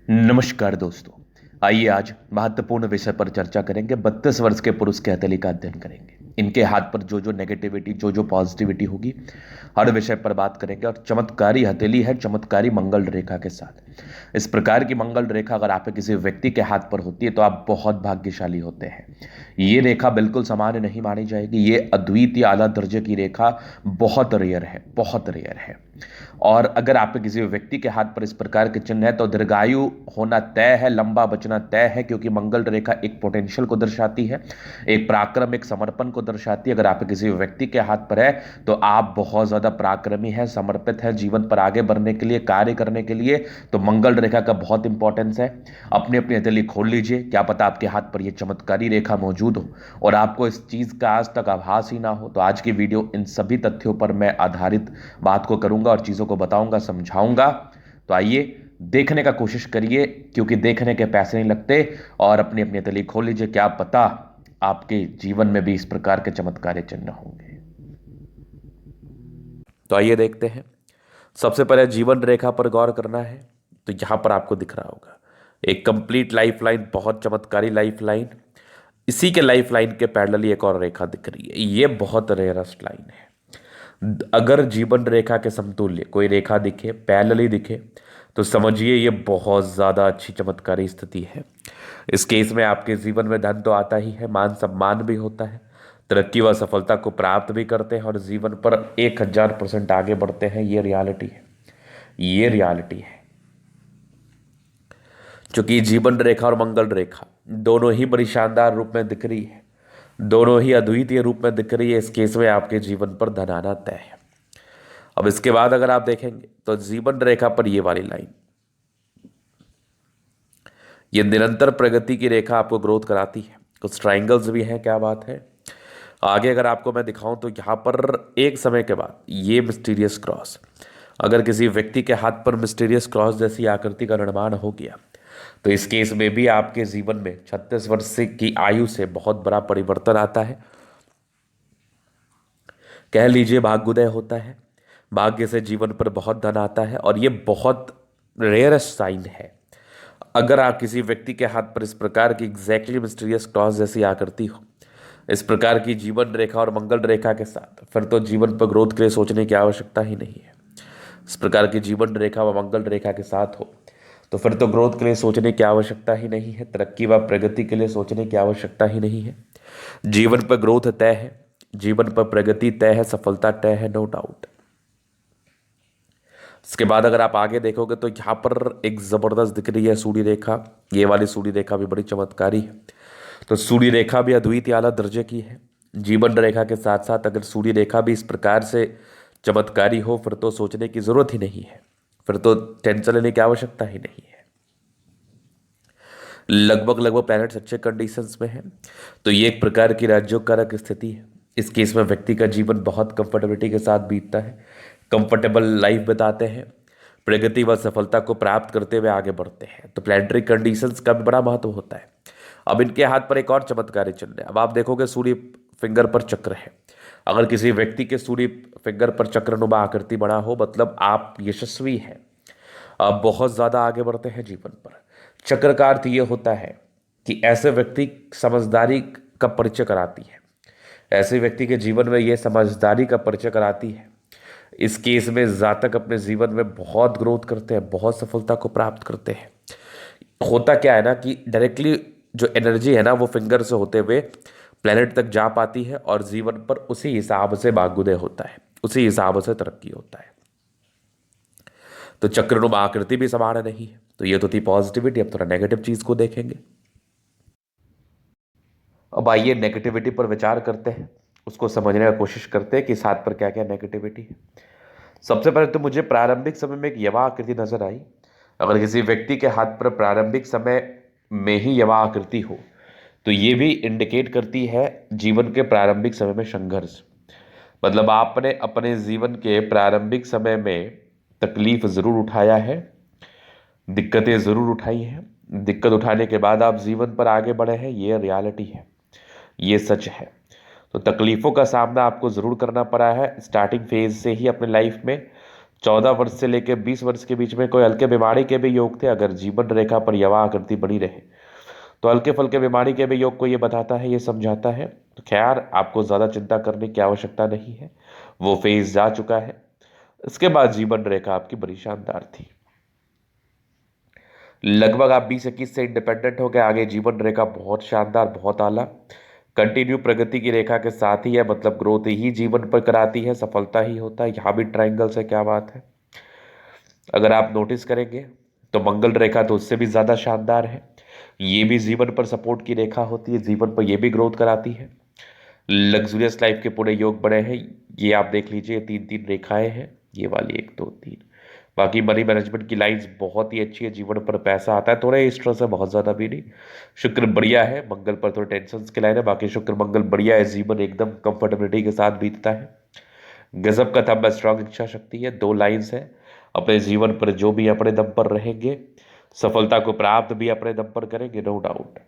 नमस्कार दोस्तों। आइए आज महत्वपूर्ण विषय पर चर्चा करेंगे। 32 वर्ष के पुरुष के हथेली का अध्ययन करेंगे। इनके हाथ पर जो जो नेगेटिविटी जो पॉजिटिविटी होगी, हर विषय पर बात करेंगे। और चमत्कारी हथेली है, चमत्कारी मंगल रेखा के साथ। इस प्रकार की मंगल रेखा अगर आप किसी व्यक्ति के हाथ पर होती है तो आप बहुत भाग्यशाली होते हैं। ये रेखा बिल्कुल सामान्य नहीं मानी जाएगी। ये अद्वितीय आला दर्जे की रेखा बहुत रेयर है, बहुत रेयर है। और अगर आप किसी व्यक्ति के हाथ पर इस प्रकार के चिन्ह है तो दीर्घायु होना तय है, लंबा बचना तय है, क्योंकि मंगल रेखा एक पोटेंशियल को दर्शाती है, एक पराक्रम, एक समर्पण को दर्शाती है। अगर आप किसी व्यक्ति के हाथ पर है तो आप बहुत ज्यादा पराक्रमी हैं, समर्पित हैं जीवन पर आगे बढ़ने के लिए, कार्य करने के लिए। तो मंगल रेखा का बहुत इंपॉर्टेंस है। अपनी अपनी हथेली खोल लीजिए, क्या पता आपके हाथ पर यह चमत्कारी रेखा मौजूद हो और आपको इस चीज का आज तक आभास ही ना हो। तो आज की वीडियो इन सभी तथ्यों पर मैं आधारित बात को करूंगा और चीजों को बताऊंगा, समझाऊंगा। तो आइए देखने का कोशिश करिए, क्योंकि देखने के पैसे नहीं लगते। और अपनी अपनी हथेली खोल लीजिए, क्या पता आपके जीवन में भी इस प्रकार के चमत्कारी चिन्ह होंगे। तो आइए देखते हैं। सबसे पहले जीवन रेखा पर गौर करना है। तो यहां पर आपको दिख रहा होगा एक कंप्लीट लाइफ लाइन, बहुत चमत्कारी लाइफ लाइन। इसी के लाइफ लाइन के पैरेलली एक और रेखा दिख रही है। ये बहुत रेयरेस्ट लाइन है। अगर जीवन रेखा के समतुल्य कोई रेखा दिखे, पैरेलली दिखे, तो समझिए ये बहुत ज्यादा अच्छी चमत्कारी स्थिति है। इस केस में आपके जीवन में धन तो आता ही है, मान सम्मान भी होता है, तरक्की व सफलता को प्राप्त भी करते हैं और जीवन पर 1000% आगे बढ़ते हैं। ये रियलिटी है, ये रियलिटी है। क्योंकि जीवन रेखा और मंगल रेखा दोनों ही बड़ी शानदार रूप में दिख रही है, दोनों ही अद्वितीय रूप में दिख रही है। इस केस में आपके जीवन पर धन आना तय है। अब इसके बाद अगर आप देखेंगे तो जीवन रेखा पर ये वाली लाइन, ये निरंतर प्रगति की रेखा आपको ग्रोथ कराती है। कुछ ट्राइंगल्स भी हैं, क्या बात है। आगे अगर आपको मैं दिखाऊं तो यहां पर एक समय के बाद ये मिस्टीरियस क्रॉस, अगर किसी व्यक्ति के हाथ पर मिस्टीरियस क्रॉस जैसी आकृति का निर्माण हो गया तो इस केस में भी आपके जीवन में 36 वर्ष की आयु से बहुत बड़ा परिवर्तन आता है। कह लीजिए भाग्योदय होता है, भाग्य से जीवन पर बहुत धन आता है। और ये बहुत रेयरेस्ट साइन है। अगर आप किसी व्यक्ति के हाथ पर इस प्रकार की एग्जैक्टली मिस्टीरियस क्रॉस जैसी आकृति हो, इस प्रकार की जीवन रेखा और मंगल रेखा के साथ, फिर तो जीवन पर ग्रोथ के लिए सोचने की आवश्यकता ही नहीं है। इस प्रकार की जीवन रेखा व मंगल रेखा के साथ हो तो फिर तो ग्रोथ के लिए सोचने की आवश्यकता ही नहीं है, तरक्की व प्रगति के लिए सोचने की आवश्यकता ही नहीं है। जीवन पर ग्रोथ तय है, जीवन पर प्रगति तय है, सफलता तय है, नो डाउट। इसके बाद अगर आप आगे देखोगे तो यहां पर एक जबरदस्त दिख रही है सूर्य रेखा। ये वाली सूर्य रेखा भी बड़ी चमत्कारी है। तो सूर्य रेखा भी अद्वितीय आला दर्जे की है। जीवन रेखा के साथ साथ अगर सूर्य रेखा भी इस प्रकार से चमत्कारी हो फिर तो सोचने की जरूरत ही नहीं है, फिर तो टेंशन लेने की आवश्यकता ही नहीं है। लगभग लगभग प्लैनेट्स अच्छे कंडीशंस में हैं। तो ये एक प्रकार की राज्योकारक स्थिति है। इस केस में व्यक्ति का जीवन बहुत कंफर्टेबिलिटी के साथ बीतता है, कंफर्टेबल लाइफ बिताते हैं, प्रगति व सफलता को प्राप्त करते हुए आगे बढ़ते हैं। तो प्लैनेटरी कंडीशंस का भी बड़ा महत्व होता है। अब इनके हाथ पर एक और चमत्कारी चिन्ह है। अब आप देखोगे सूर्य फिंगर पर चक्र है। अगर किसी व्यक्ति के सूर्य फिंगर पर चक्रनुमा आकृति बना हो, मतलब आप यशस्वी हैं, आप बहुत ज्यादा आगे बढ़ते हैं जीवन पर। चक्र का अर्थ यह होता है कि ऐसे व्यक्ति समझदारी का परिचय कराती है, ऐसे व्यक्ति के जीवन में यह समझदारी का परिचय कराती है। इस केस में जातक अपने जीवन में बहुत ग्रोथ करते हैं, बहुत सफलता को प्राप्त करते हैं। होता क्या है ना कि डायरेक्टली जो एनर्जी है ना वो फिंगर से होते हुए प्लेनेट तक जा पाती है और जीवन पर उसी हिसाब से भाग्योदय होता है, उसी हिसाब से तरक्की होता है। तो चक्रनुमा आकृति भी समान नहीं है। तो ये तो थी पॉजिटिविटी। अब थोड़ा नेगेटिव चीज को देखेंगे। अब आइए नेगेटिविटी पर विचार करते हैं, उसको समझने का कोशिश करते हैं कि इस हाथ पर क्या क्या नेगेटिविटी है। सबसे पहले तो मुझे प्रारंभिक समय में एक यवा आकृति नजर आई। अगर किसी व्यक्ति के हाथ पर प्रारंभिक समय में ही यवा आकृति हो तो ये भी इंडिकेट करती है जीवन के प्रारंभिक समय में संघर्ष। मतलब आपने अपने जीवन के प्रारंभिक समय में तकलीफ जरूर उठाया है, दिक्कतें जरूर उठाई हैं। दिक्कत उठाने के बाद आप जीवन पर आगे बढ़े हैं, ये रियलिटी है, ये सच है। तो तकलीफों का सामना आपको जरूर करना पड़ा है स्टार्टिंग फेज से ही अपने लाइफ में। 14 वर्ष से लेकर 20 वर्ष के बीच में कोई हल्के बीमारी के भी योग थे, अगर जीवन रेखा पर यवा आकृति बनी रहे तो हल्के फुल्के बीमारी के भी योग को ये बताता है, ये समझाता है। तो खैर आपको ज़्यादा चिंता करने की आवश्यकता नहीं है, वो फेज जा चुका है। इसके बाद जीवन रेखा आपकी बड़ी शानदार थी। लगभग आप 20-21 से इंडिपेंडेंट हो गए, आगे जीवन रेखा बहुत शानदार, बहुत आला, कंटिन्यू प्रगति की रेखा के साथ ही है, मतलब ग्रोथ ही जीवन पर कराती है, सफलता ही होता है। यहाँ भी ट्राइंगल से क्या बात है, अगर आप नोटिस करेंगे तो मंगल रेखा तो उससे भी ज़्यादा शानदार है। ये भी जीवन पर सपोर्ट की रेखा होती है, जीवन पर ये भी ग्रोथ कराती है। लग्जूरियस लाइफ के पूरे योग बने हैं, ये आप देख लीजिए, 3-3 रेखाएं हैं, ये वाली 1-2-3। बाकी मनी मैनेजमेंट की लाइंस बहुत ही अच्छी है, जीवन पर पैसा आता है, थोड़े स्ट्रेस है, बहुत ज़्यादा भी नहीं। शुक्र बढ़िया है, मंगल पर थोड़े टेंशन की लाइन है, बाकी शुक्र मंगल बढ़िया है, जीवन एकदम कंफर्टेबिलिटी के साथ बीतता है। गजब का थंब, स्ट्रांग इच्छा शक्ति है, 2 लाइंस है। अपने जीवन पर जो भी अपने दम पर रहेंगे, सफलता को प्राप्त भी अपने दम पर करेंगे, नो डाउट।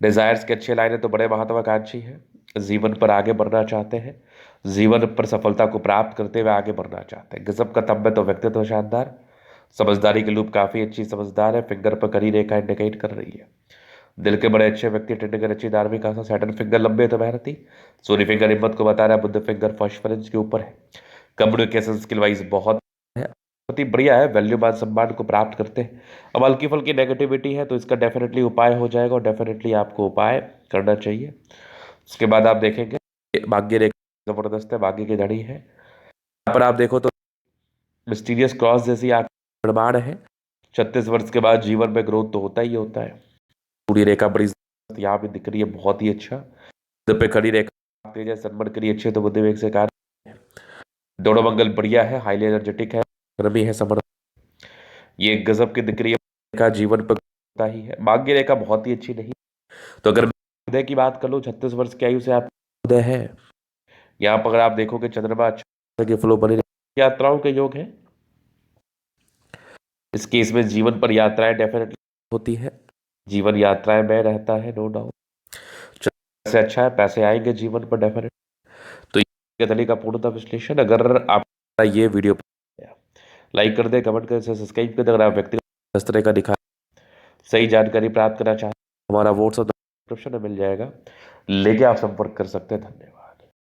डिजायर्स के अच्छे लाइन है, तो बड़े महत्वाकांक्षी है, जीवन पर आगे बढ़ना चाहते हैं, जीवन पर सफलता को प्राप्त करते हुए आगे बढ़ना चाहते हैं। गजब का थंब है, तो व्यक्तित्व शानदार, समझदारी की लूप काफी अच्छी, समझदार है, फिंगर पर करी रेखा इंडिकेट कर रही है। दिल के बड़े अच्छे व्यक्ति, टिंडकर अच्छी धार्मिक आशा, सैटर्न फिंगर लंबे तो मेहनती, सोनी फिंगर हिम्मत को बता रहा है, बुद्ध फिंगर फर्स्ट फ्रेंच के ऊपर है। कम्युनिकेशन स्किल वाइज बहुत है, बहुत ही बढ़िया है, वैल्यू मान सम्मान को प्राप्त करते हैं। अब हल्की फुल्की नेगेटिविटी है तो इसका डेफिनेटली उपाय हो जाएगा, और डेफिनेटली आपको उपाय करना चाहिए। उसके बाद आप देखेंगे भाग्य रेखा जबरदस्त है, भाग्य की धड़ी है। यहाँ पर आप देखो तो मिस्टीरियस क्रॉस जैसी आप निर्माण है। 36 वर्ष के बाद जीवन में ग्रोथ तो होता ही होता है। पूरी रेखा बड़ी यहाँ पे दिख रही है, बहुत ही अच्छा। पे खड़ी रेखा तेज है, सनबर्न के लिए अच्छी है, तो बुद्धि वेग से कार्य, दोनों मंगल बढ़िया है, हाईली एनर्जेटिक है, रवि है, समर्थ, ये गजब की दिख रही है रेखा, जीवन पर होता ही है। भाग्य रेखा बहुत ही अच्छी नहीं, तो अगर उदय की बात कर लो, 36 वर्ष की आयु से आप उदय है। यहाँ पर अगर आप देखोगे चंद्रमा अच्छा के फ्लो बने, यात्राओं के योग है, इस केस में जीवन पर यात्राएं डेफिनेटली होती है, जीवन यात्राएं में रहता है, नो डाउट। पैसे अच्छा है, पैसे आएंगे जीवन पर डेफिनेट। तो ये दली का पूर्णतः विश्लेषण। अगर आप ये वीडियो लाइक कर दे, कमेंट कर, सब्सक्राइब कर दे। अगर आप व्यक्तिगत इस तरह का दिखा सही जानकारी प्राप्त करना चाहते हैं, हमारा व्हाट्सएप डिस्क्रिप्शन में मिल जाएगा, लेके आप संपर्क कर सकते हैं। धन्यवाद।